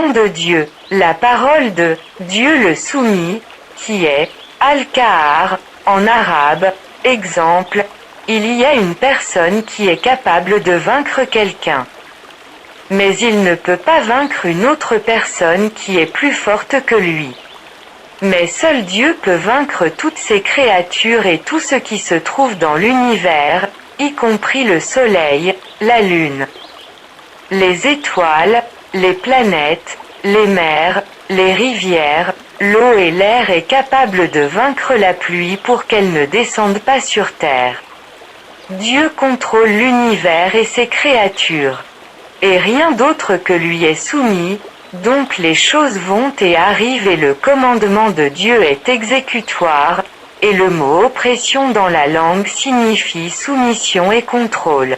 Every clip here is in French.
nom de Dieu, la parole de Dieu le soumis, qui est Al-Kahar, en arabe. Exemple, il y a une personne qui est capable de vaincre quelqu'un. Mais il ne peut pas vaincre une autre personne qui est plus forte que lui. Mais seul Dieu peut vaincre toutes ces créatures et tout ce qui se trouve dans l'univers, y compris le soleil, la lune, les étoiles, les planètes, les mers, les rivières, l'eau et l'air est capable de vaincre la pluie pour qu'elle ne descende pas sur terre. Dieu contrôle l'univers et ses créatures. Et rien d'autre que lui est soumis, donc les choses vont et arrivent et le commandement de Dieu est exécutoire, et le mot oppression dans la langue signifie soumission et contrôle.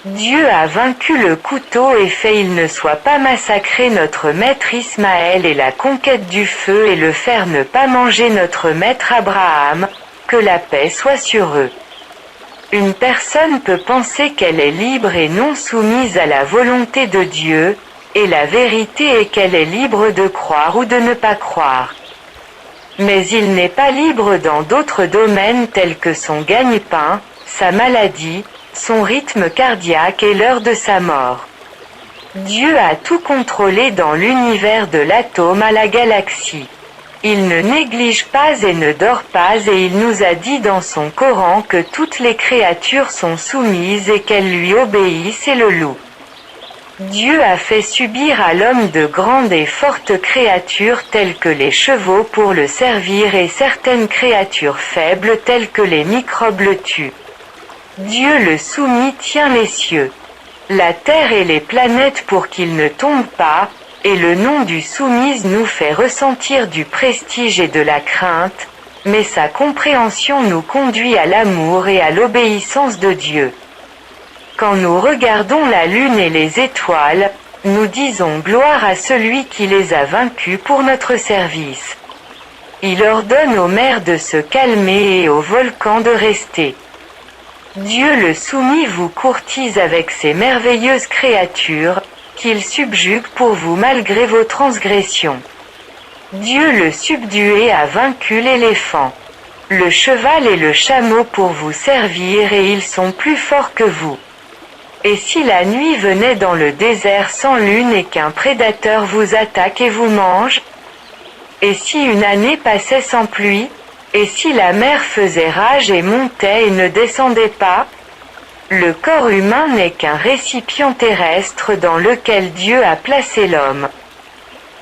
Dieu a vaincu le couteau et fait il ne soit pas massacré notre maître Ismaël et la conquête du feu et le faire ne pas manger notre maître Abraham, que la paix soit sur eux. Une personne peut penser qu'elle est libre et non soumise à la volonté de Dieu, et la vérité est qu'elle est libre de croire ou de ne pas croire. Mais il n'est pas libre dans d'autres domaines tels que son gagne-pain, sa maladie, son rythme cardiaque et l'heure de sa mort. Dieu a tout contrôlé dans l'univers de l'atome à la galaxie. Il ne néglige pas et ne dort pas et il nous a dit dans son Coran que toutes les créatures sont soumises et qu'elles lui obéissent et le louent. Dieu a fait subir à l'homme de grandes et fortes créatures telles que les chevaux pour le servir et certaines créatures faibles telles que les microbes le tuent. Dieu le soumis tient les cieux, la terre et les planètes pour qu'ils ne tombent pas, et le nom du soumise nous fait ressentir du prestige et de la crainte, mais sa compréhension nous conduit à l'amour et à l'obéissance de Dieu. Quand nous regardons la lune et les étoiles, nous disons gloire à celui qui les a vaincus pour notre service. Il ordonne aux mers de se calmer et aux volcans de rester. Dieu le soumis vous courtise avec ses merveilleuses créatures, qu'il subjugue pour vous malgré vos transgressions. Dieu le subdué a vaincu l'éléphant, le cheval et le chameau pour vous servir et ils sont plus forts que vous. Et si la nuit venait dans le désert sans lune et qu'un prédateur vous attaque et vous mange? Et si une année passait sans pluie? Et si la mer faisait rage et montait et ne descendait pas? Le corps humain n'est qu'un récipient terrestre dans lequel Dieu a placé l'homme.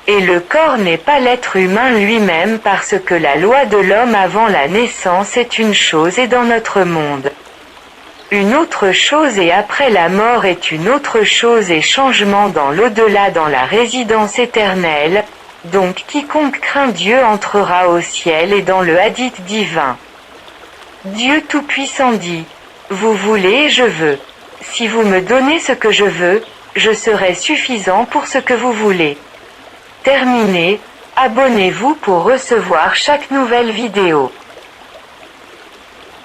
Et le corps n'est pas l'être humain lui-même parce que la loi de l'homme avant la naissance est une chose et dans notre monde une autre chose et après la mort est une autre chose et changement dans l'au-delà dans la résidence éternelle. Donc quiconque craint Dieu entrera au ciel et dans le hadith divin. Dieu Tout-Puissant dit, vous voulez et je veux. Si vous me donnez ce que je veux, je serai suffisant pour ce que vous voulez. Terminé, abonnez-vous pour recevoir chaque nouvelle vidéo.